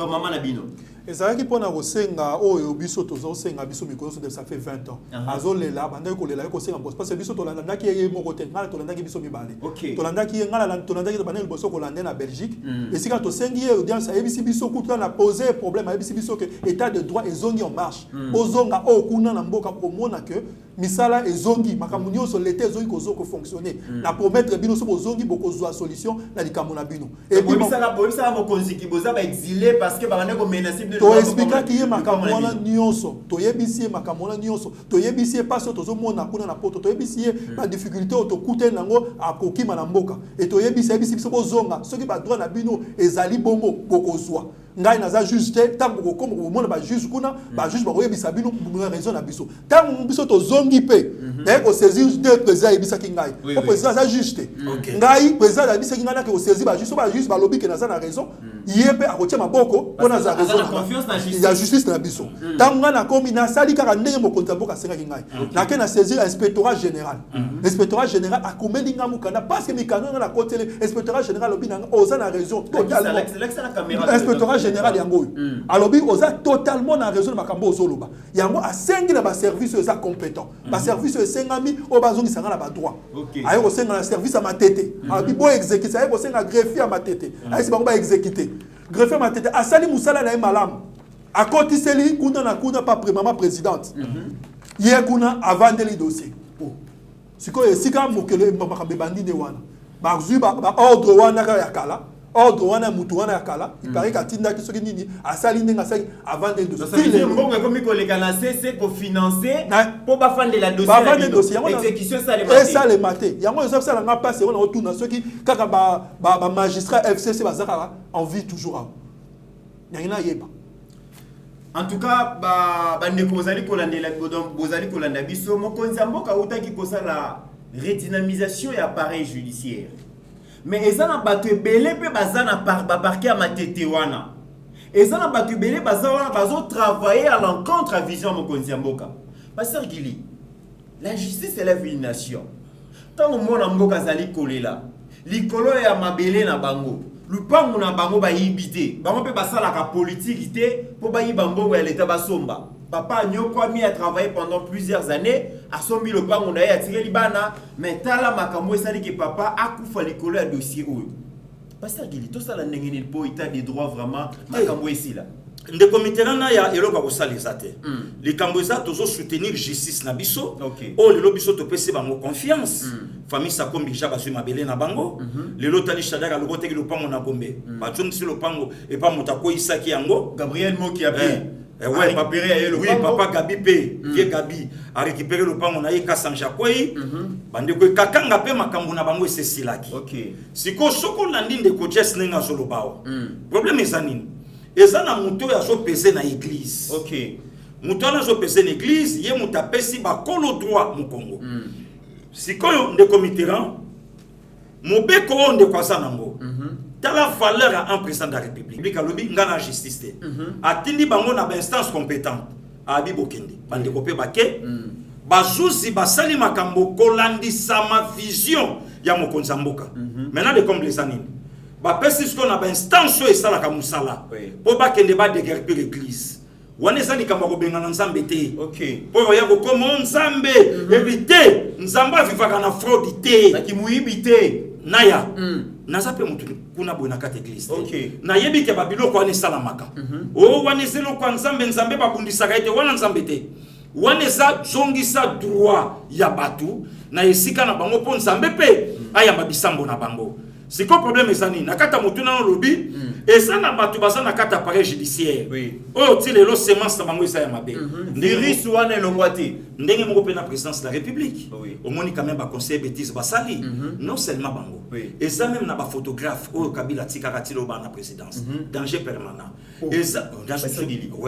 maman na bino. ezalaki mpona kosenga oyo biso tozosenga biso mikolo de ça fait 20 ans azolela bandaki kolela kosenga boss parce que biso tolandaki ye moko te ngala tolandaki biso mibale tolandaki ye ngala tolandaki bandaki bosso kolanda na Belgique esika tosengi ye audience ayebisi biso kutu na poser problème ayebisi biso que état de droit ezongi en marche ozonga o kuna na mboka komona que misala ezongi makambo nyonso l'été ezongi kozoko fonctionner na promettre bino so bozongi bokozwa solution na likambo na bino et puis misala mokonzi ki boza ba exilé parce que ba ko menacer to expliquer ki ye makambo wana nyonso to yebisi ye makambo wana nyonso to yebisi ye paso tozo mona kuna na poto to yebisi ye ba difficulté o to kute nango akokima na mboka et to yebisi biso bozonga soki ba droit na bino ezali bongo bokozwa ngai naza juste tango kokomo komona ba juge kuna ba juge ba koyebisa bino raison na biso tango biso tozongi pe ko saisir deux président yebisa ki ngai o président za juste ngai président yebisa ki ngai na ko saisir ba juge ba lobby ke naza na raison yebe akotia maboko pona za raison ya justice na biso tango nga na komi na sali kaka ndenge mokonzi mboka senga ki ngai na ke na saisir inspectorat général akomeli nga mukanda parce que mikano na kotele inspectorat général lobby na oza na raison totalement inspectorat général yango alobi oza totalement na raison de makambo ozoloba yango asengi na ba service eza compétent ba service esengami o bazongi sanga na ba droit ayo kosenga na service à matete alobi bo exécuter ayo kosenga greffier à matete ayo sibango ba exécuter greffier à matete asali musala na malam akotiseli kuna na kuna pa mama présidente hier kuna avandeli dossier siko esika mokele makambe bandine wana ba ordre wana ka yakala ordre wana mutu wana yakala il paraît qu'atinda ki soki nini asali ndenge asali avant de dossier mbongo ekomi koleka na CC ko financer po bafandela dossier exécution ça le maté yango ezo sala nga passe on retourne soki kaka ba magistrat FCC bazaka en vie toujours nyangina yeba. En tout cas, bandeko bozali kolanda biso mokonzi ya mboka utaki kosala redynamisation ya appareil judiciaire. Mais ezana bato ebele pe bazana parquet ya matete wana. Ezana bato ebele bazana bazo travailler à l'encontre à vision mokonzi ya mboka. Pasteur Gili, la justice élève une nation. Tant mona mboka zali kolela, likolo ya mabele na bango. Lupango na bango ba yibité bango pe basala ka politique té po ba yibambo ya l'état basomba papa nyoko ami a travaillé pendant plusieurs années a sombi le pango na ya tiré libana mais tala makambo esali ke papa akufa likolo ya dossier oyo pasteur Gili to sala ndenge ni po état des droits vraiment makambo esila nde committerana ya eloko kosalisa te likambo eza tozo soutenir justice na biso o lelo biso to pese bango confiance famille sa kombi ja bazui mabele na bango lelo tali shadaka loko teki lopango na gombe batungisi lopango e pa mutako isaki yango Gabriel Moki a pris ouais papa Gabi P vie Gabi a récupéré lopango na ye kasanja koi bande ko kakanga pe makambo na bango esesilaki siko soko landi ndeko Jess nenga zolo bawo problème ezanini ezana muto ya zo peser na église muto na zo peser na église ye mutapesi ba kolo droit mu Congo sikoyo ndeko Mitterrand mobeko onde kwa sanango tala valeur à un président de la République alobi ngana justice te atindi bango na ba instance compétente abi bokende bande ko pe bake bazuzi basali makambo kolandisa ma vision ya mokonza mboka maintenant de comme les années ba pesi ce qu'on a ba instance et sala ka musala po bakende ba déguerpir l'église wane sali kamba ko bengana nzambe te po ya ko comme nzambe éviter nzamba vivaka na fraude te na kimuibi te naya naza pe mutu kuna boina kata église na yebi ke babilo ko ane salamaka o wane zelo kwa nzambe babundisaka ete wana nzambe te wane za zongisa droit ya batu na esika na bango po nzambe pe ayamba bisambo na bango siko problème ezani na kata mutu na lobi ezana batu bazana kata appareil judiciaire o tilelo semence na bango ya mabe virus wana elongwati ndenge moko pe na présidence de la République au moni quand même ba conseil bêtise basali non seulement bango et ça même na ba photographe o Kabila tikaka tilo ba na présidence danger permanent et ça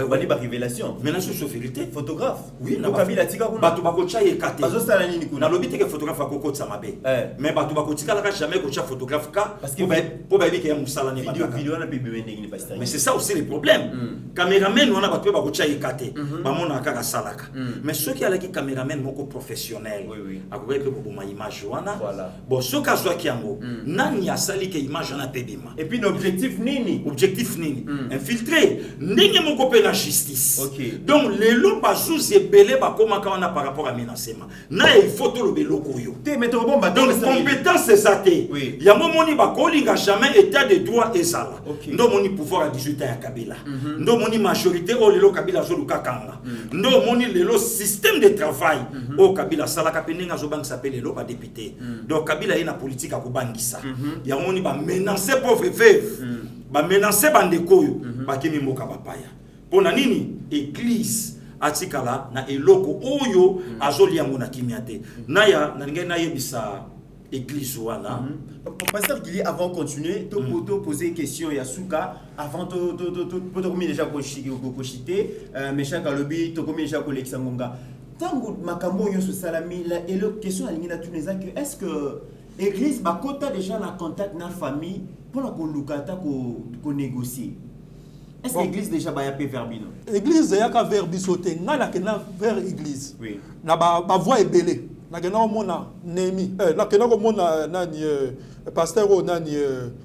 wali ba révélation maintenant sur vérité photographe na Kabila tikaka batu ba ko chaye kate bazo sala nini kuna na lobi teke photographe akoko tsamabe mais batu ba ko tikala ka jamais ko cha photographe parce que pour baby qui a musala ne vidéo na bibi ndenge pas mais c'est ça aussi le problème caméraman on a batu ba ko chaye kate ba mona kaka salaka mais ceux qui a qui caméraman moko professionnel akobe pe ko ma image wana bon ceux qui a qui yango nani asali ke image na pebima et puis l'objectif nini infiltrer ndenge moko pe la justice donc les lots bazuzi ebele ba koma kana par rapport à menacement na il faut to le beloko yo te mettre bomba donc compétence c'est ça te yango moni ba kolinga jamais état de droit ezala ndo moni pouvoir à 18 ans ya Kabila ndo moni majorité o lelo Kabila zo luka kanga ndo moni lelo système de travail o Kabila sala kapenenga zo bank s'appelle lelo ba député donc Kabila ina politique a ko bangisa yango moni ba menacer pauvre veuve ba menacer bandeko yo ba kimi mboka bapaya pona nini église atikala na eloko oyo azoli yango na kimia te naya na ngai na yebisa église wana pasteur Gili avant continuer to poser question ya suka avant to komi déjà ko chiter méchant kalobi to komi déjà ko lexangonga tango makambo yo so salami la et le question alingina tous les que est-ce que église ba kota déjà na contact na famille pour la ko lukata ko négocier. Est-ce que l'église déjà ba ya pe verbino? Église ya ka verbiso te ngala ke na vers église. Na ba voix ebele. Na ke na mona Nemi. Na ke na ko mona nani pasteur o nani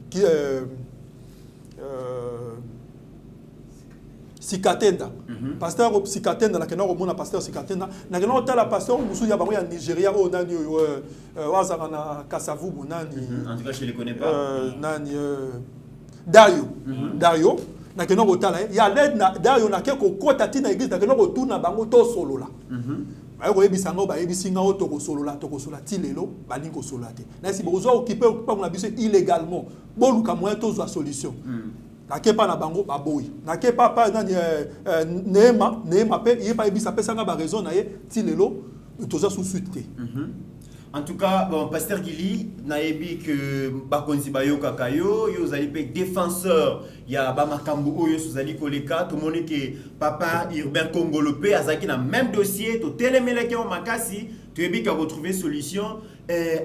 qui Sikatenda. Pasteur Sikatenda na ke na ko mona pasteur Sikatenda. Na ke na tala pasteur musu ya bango ya Nigeria o nani wazaka na Kasavubu nani. En tout cas je les connais pas. Nani Dario na keno kotala ya l'aide na Dario na ke ko kota tina église na keno ko tuna bango to solo la ba ko yebisa ngo ba yebisi nga to ko solola tilelo ba lingo solate na si bozo occupé pas na biso illégalement boluka moyen to zo solution na ke pa na bango ba boyi na ke pa neema pe ye pa yebisa pesa nga ba raison na ye tilelo to zo sous suite. En tout cas, bon, Pasteur Gili, naebi que Bakonzi Bayo Kakayo, yo zali pe défenseur, ya Bamakambu Oyo Suzali Koleka, tout le monde que papa Urbain Congolopé, Azaki na même dossier, to télémeleke o makasi, tu ebi ka retrouver solution.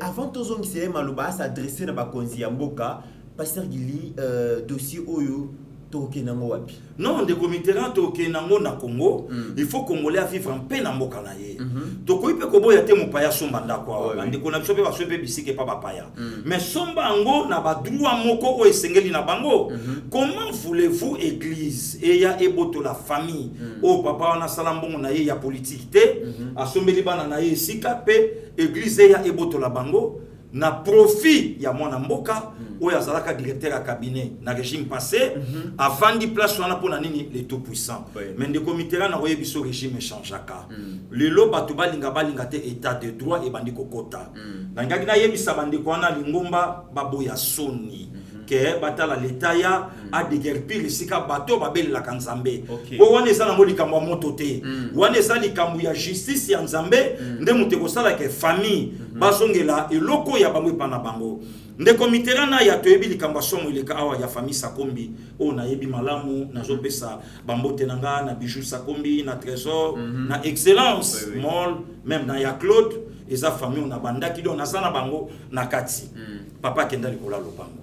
Avant tozong qui Maloba s'adresser na Bakonzi Yamboka, Pasteur Gili, dossier Oyo, Tokenango wapi. Non, de commitera Tokenango na Congo, il faut Congolais à vivre en paix na mboka na ye. Toko ipe kobo ya te mopaya sombanda kwa. Ande kona biso pe ba sope bisike pa paya. Mais sombango na ba droit moko o esengeli na bango. Comment voulez-vous église et ya eboto la famille o papa na salambongo na ye ya politique te, asombeli bana na ye sika pe église ya eboto la bango. Na profit ya mwana mboka oyo azalaka directeur ya cabinet na régime passé avant di place wana pona nini les tout puissants mais ndeko mitera na oyebi so régime changeaka lelo bato balinga te état de droit et bandi kokota na ngaki na yebisa bandeko wana lingomba baboya soni que batala l'état ya a déguerpir sika bato babeli la kanzambe o wana eza na likambo moto te wana eza likambo ya justice ya nzambe nde muteko sala ke famille bazongela eloko ya bamwe pana bango ndeko miterana ya toyebi likambo somo ileka awa ya famille Sakombi o na yebi malamu nazo pesa bambote nanga na bijou Sakombi na trésor na excellence mol même na ya Claude eza famille na bandaki do na sana bango na kati papa kenda likola lopango.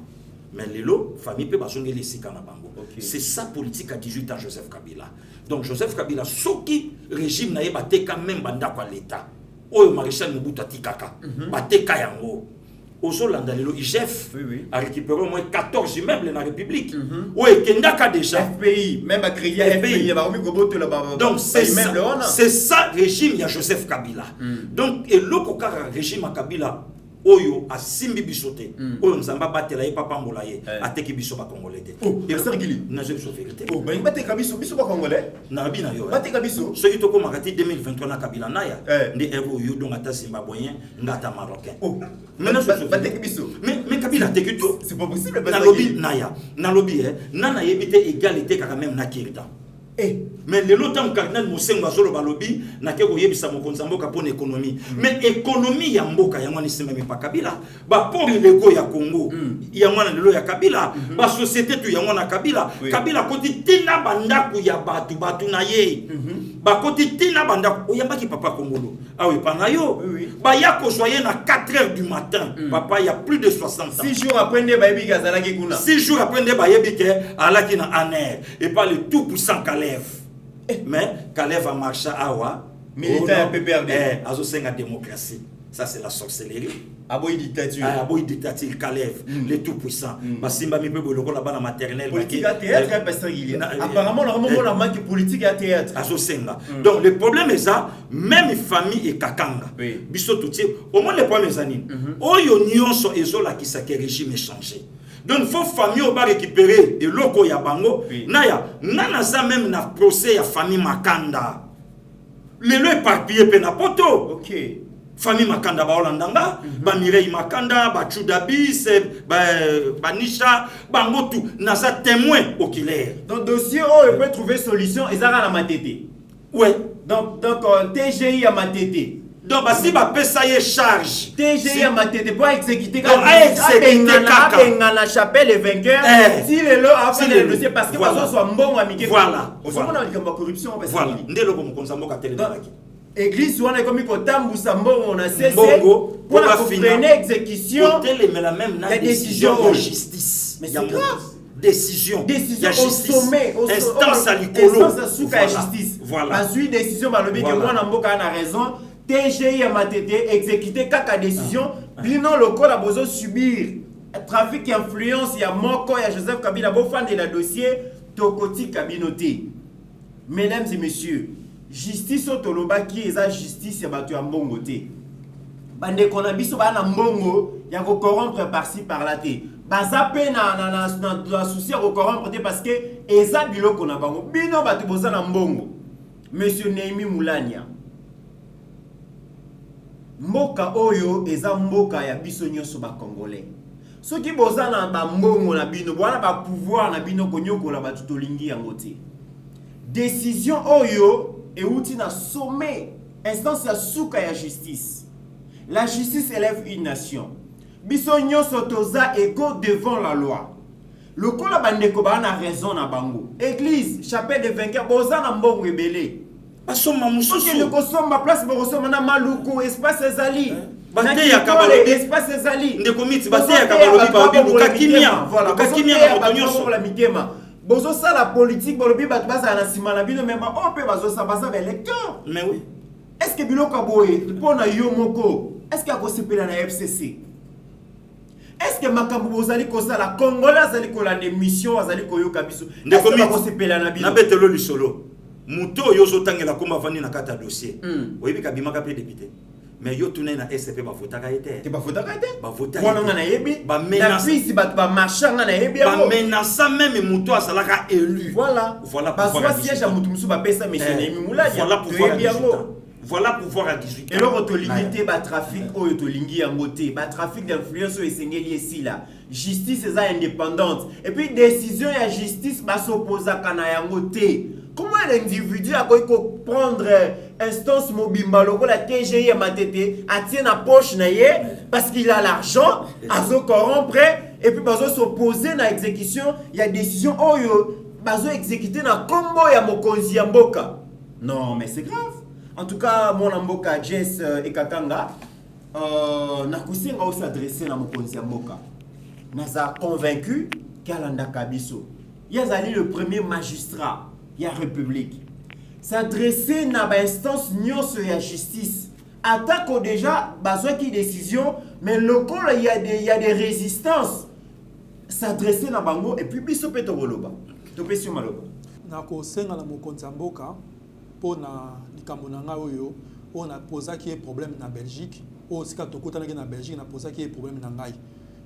Mais lelo famille pe basongeli esika na bango. C'est ça politique à 18 ans Joseph Kabila. Donc Joseph Kabila soki régime na ye bateka même banda kwa l'état. Oyo maréchal Mobutu atikaka. Bateka yango. Ozo landa lelo IGF a récupéré au moins 14 immeubles dans la République. Oyo kendaka déjà FPI même à crédit FPI ba komi koboto la ba. Donc c'est ça régime ya Joseph Kabila. Donc et loko ka régime à Kabila Oyo a simbi bisote oyo nzamba batela ye papa mbola ye ateki biso ba congolais te Pasteur Gili na je so vérité ba bateka biso ba congolais na bina yo bateka biso ce qui to ko makati 2023 na Kabila naya ndi ero yo donc ata zimbabwéen ngata marocain mais na so bateka biso mais Kabila teki to c'est pas possible na lobby naya na lobby nana yebite égalité kaka même na kirda mais le longtemps cardinal Mosengo azolo balobi na ke koyebisa mokonza mboka pona économie mais économie ya mboka ya ngwana sima pa Kabila ba pour lego ya Congo ya ngwana lelo ya Kabila ba société tu ya ngwana Kabila Kabila koti tina bandaku ya batu na ye ba koti tina bandaku oyambaki papa Kongolo awe pana yo ba ya ko soyer na 4h du matin papa il y a plus de 60 ans 6 jours après nde ba yebi kazalaki kuna 6 jours après nde ba yebi ke alaki na aner et pas le tout puissant Kalev. Mais Kalev a marché à Awa, militaire PPRD. Azo senga démocratie. Ça c'est la sorcellerie. Aboy dictature. Aboy dictature Kalev, le tout puissant. Basimba mi pe boloko la bana maternelle. Politique à théâtre, Pasteur Gili. Apparemment, on a manque politique à théâtre. Azo senga. Donc le problème est ça, même famille et kakanga. Biso touti. Au moins les premiers années. Oyo nyonso ezola ki sa ke régime changé. Donc, il faut famille au bas récupérer et loko ya bango. Naya, nana ça même na procès ya famille Makanda. Le lo éparpillé pe na poto. Ok. Famille Makanda ba Olandanga, ba Mireille Makanda, ba Chudabis, ba Nisha, bango tout. Naza témoin oculaire. Donc, dossier on peut trouver solution et ça la matete. Ouais. Donc TGI à matete. Donc, si ba pesa ye charge. TGI à matete pour exécuter la chapelle les vainqueurs. Si les lots a fait le dossier parce que ça soit bon amitié. Voilà. Au fond, on a dit comme corruption. Voilà. Ndelo comme konzambo ka télé. Église on a comme kotambu sambo on a cessé pour la freiner exécution. Télé mais la même la décision de justice. Mais c'est grave. Décision au sommet, instance à l'icolo. Instance sous la justice. Voilà. Ensuite décision balobi que moi Namboka a raison. TGI a matete exécuter kaka décision. Bino loko la bozo subir trafic influence ya moko ya Joseph Kabila bo fan de la dossier Tokoti Kabinoté. Mesdames et messieurs, justice otoloba qui est la justice ya batu ya mbongo te. Bande kona biso ba na mbongo ya ko corrompre par-ci par-là te. Baza pe na souci ko corrompre te parce que eza biloko na bango. Bino batu boza na mbongo. Monsieur Némi Moulania. mboka oyo eza mboka ya biso nyonso ba congolais. Soki bozana ba mbongo na bino, bwana ba pouvoir na bino konyokola batu tolingi yango te. Décision oyo euti na sommet, instance ya suka ya justice. La justice élève une nation. Biso nyonso toza égaux devant la loi. Lokola bandeko ba na raison na bango. Église, chapelle des vainqueurs, bozana mbongo ebele. Basoma mususu. Le kosomba place bokosomba na maluku espace ezali. Bate ya kabalobi espace ezali. Ndeko miti bate ya kabalobi ba bibu kakimia. Voilà, kakimia na ba nyonso la mitema. Bozo ça la politique bolobi bat baza na sima na bino même ope bazo ça baza ba électeur. Mais oui. Est-ce que biloko boye pona yo moko? Est-ce que akosepela na FCC? Est-ce que makambo bozali kosa la Congolais azali kolanda mission azali koyoka biso? Est-ce que akosepela na bino? Na betelo lisolo. Muto yo zotangela komba vandi na kata dossier. Oyebi kabimaka pe député. Mais yo tourné na SCP ba votaka été. Te ba votaka été? Ba votaka. Wana nga na yebi. Ba menace. Na fisi ba marchand nga na yebi. Ba menace même muto asalaka élu. Voilà. Voilà ba soit siège à mutu musu ba pesa monsieur Nemi Mouladi. Voilà pouvoir à 18 ans. Voilà pouvoir à 18 ans. Et alors to limiter ba trafic oyo to lingi yango te. Ba trafic d'influence oyo esengeli ici là. Justice est indépendante. Et puis décision ya justice ba s'opposa kana yango te. Comment l'individu a prendre instance mobimba loko la TGI à matete a tient na poche na ye parce qu'il a l'argent à se corrompre et puis bazo s'opposer na exécution il y a décision oyo bazo exécuter na combo ya mokonzi ya mboka. Non mais c'est grave. En tout cas mon mboka Jess et Kakanga na kusenga aussi adresser na mokonzi ya mboka. Naza convaincu qu'Alanda Kabiso yazali le premier magistrat la République. S'adresser à l'instance nyonso ya justice. Attaque déjà, besoin qui décision, mais local il y a des résistances. S'adresser à bango et puis biso peto boloba. To pesio maloba. Na ko senga na mokonzi mboka pona likambo na nga oyo on a posé qu'il y a problème na Belgique. O sika tokota na Belgique na posé qu'il y a problème na ngai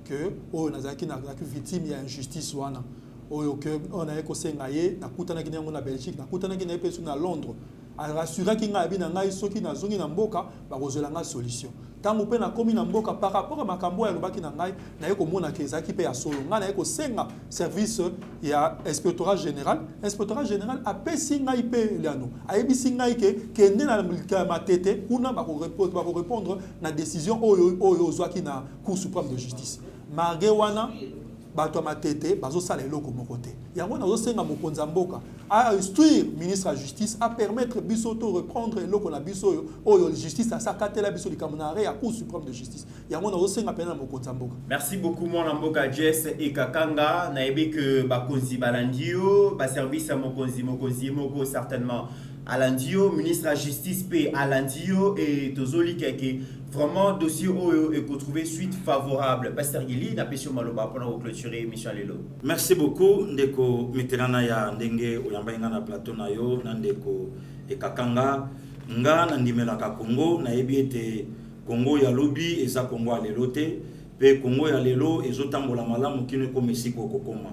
que o nazaki na victime ya injustice wana. Oyo que on a ekosenga ye na kutana ki na Belgique na kutana ki na pesu na Londres a rassurer ki nga bi na ngai soki na zongi na mboka ba kozola nga solution tango pe na komi na mboka par rapport à makambo ya lobaki na ngai na yeko mona ke ezaki pe ya solo nga na yeko senga service ya inspectorat général a pesi ngai pe liano a ebisi ngai ke nde na matete kuna ba ko répondre na décision oyo ozwaki na Cour suprême de justice marge wana bato matete bazo sala eloko moko te yango nazo senga mokonzi mboka a instruire ministre de justice à permettre biso to reprendre eloko na biso oyo justice a sakatela biso likambo na ya Cour suprême de justice yango nazo senga pena mokonzi mboka. Merci beaucoup mon mboka Jess et Kakanga na ebe que bakonzi balandio ba service à mokonzi moko certainement Alandio, ministre de la Justice P. Alandio et Tozoli qui vraiment dossier oyo et qu'on trouve suite favorable. Pasteur Gili, na pesio maloba pour clôturer émission lelo. Merci beaucoup ndeko meterana ya ndenge oyamba inga na plateau na yo na ndeko ekakanga nga na ndimela ka Congo na yebi ete Congo ya lobi eza Congo ya lelo te pe Congo ya lelo ezotambola malamu kino ko Mexico kokoma.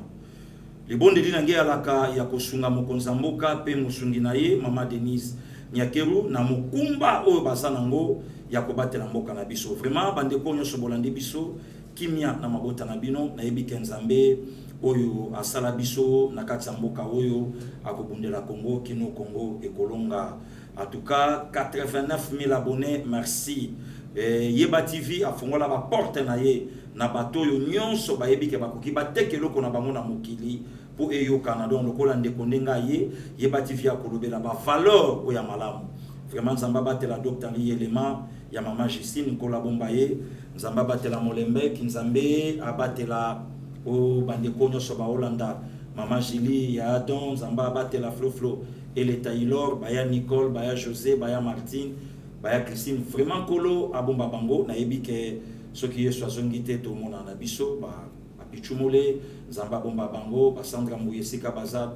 Libonde linange alaka ya kosunga mokonzi mboka pe musungi na ye mama Denise Nyakeru na mukumba oyo basanango ya kobatela mboka na biso vraiment bandeko nyonso bolandi biso kimia na mabota na bino na yebi Nzambe oyo asala biso na kati ya mboka oyo akobundela Congo kino Congo ekolonga en tout cas 89 000 abonnés merci Yeba TV afongola ba porte na ye na bato yo nyonso ba yebi ke bakoki batekelo ko na bango na mokili po eyo Canada lokola ndeko ndenga ye Yeba TV akolobela ba valeur oya malamu vraiment Nzamba batela docteur Lielema ya mama Justine Nkola Bomba ye Nzamba batela Molembe Kinzambe abatela o bandeko nyonso ba Holanda mama Julie ya Adam Nzamba batela Flo et les Taylor baya Nicole baya José baya Martine baya Christine vraiment kolo abomba bango na yebi ke soki yeso azongite to mona na biso ba pichumole Nzamba bomba bango ba Sandra Mouyesika baza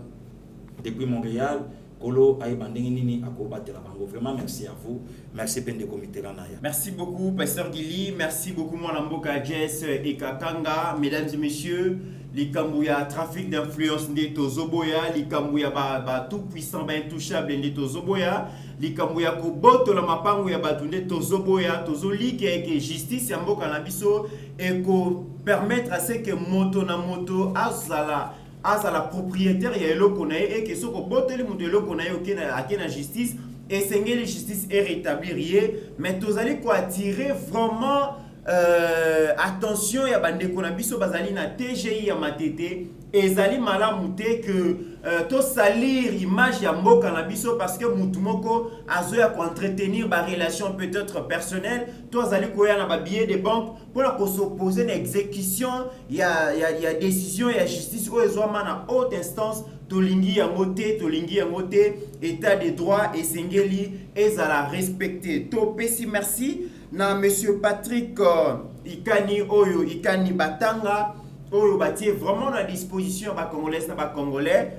depuis Montréal Kolo Aïbanding Nini Akobatela Bango. Vraiment merci à vous. Merci Pende Comité Lanaya. Merci beaucoup, Pasteur Gili. Merci beaucoup, Mwanamboka Jess et Kakanga. Mesdames et messieurs, les Kambouya, trafic d'influence de Tozoboya, les Kambouya, tout puissant, intouchable de Tozoboya, les Kambouya, Koboto, la Mapanguya, de Tozoboya, Tozoli, qui est justice, Yamboka Nabiso, et ko permettre à ce que moto na moto, la propriétaire, il y a le connaît, et que ce que boto le moto le connaît, à la justice, et c'est que la justice est rétablie, mais tous allez quoi attirer vraiment. Attention, il y a bande konabiso bazali na TGI ya matete ezali malamu te que to salir image ya mboka na biso parce que mutu moko azoya ko entretenir ba relation peut-être personnelle to azali koya na ba billet de banque pour la s'opposer na exécution ya décision ya justice o ezoma na haute instance tolingi ya moté état de droit et sengeli ezala respecter to pesi merci na monsieur Patrick Ikani Oyo Ikani Batanga Oyo batie vraiment à disposition ba congolais na ba congolais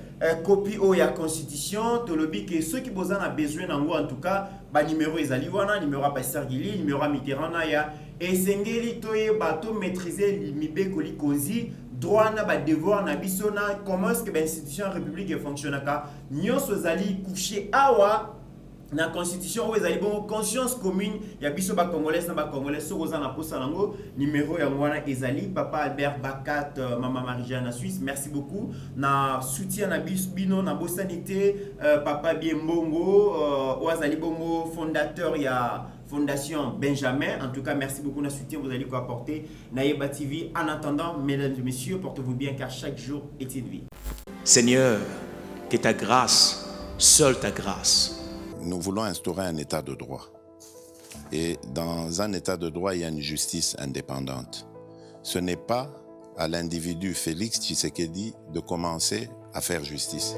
copie o ya constitution to lobi que ceux qui besoin a besoin nango en tout cas ba numéro ezali wana numéro à Pasteur Gili numéro à Mitterrand na ya et sengeli toye bato maîtriser mibeko likozi droit na ba devoir na biso na comment est-ce que ba institution république fonctionne ka nyonso zali coucher awa na constitution où ezali bon conscience commune ya biso ba congolais na ba congolais sokoza na posa nango numéro ya mwana ezali papa Albert Bakat maman Marie-Jeanne Suisse merci beaucoup na soutien na bino na bosanité papa Biembongo oazali bongo fondateur ya Fondation Benjamin. En tout cas, merci beaucoup de soutien vous allez quoi apporter Naïba TV. En attendant, mesdames et messieurs, portez-vous bien car chaque jour est une vie. Seigneur, que ta grâce, seule ta grâce. Nous voulons instaurer un état de droit. Et dans un état de droit, il y a une justice indépendante. Ce n'est pas à l'individu Félix Tshisekedi de commencer à faire justice.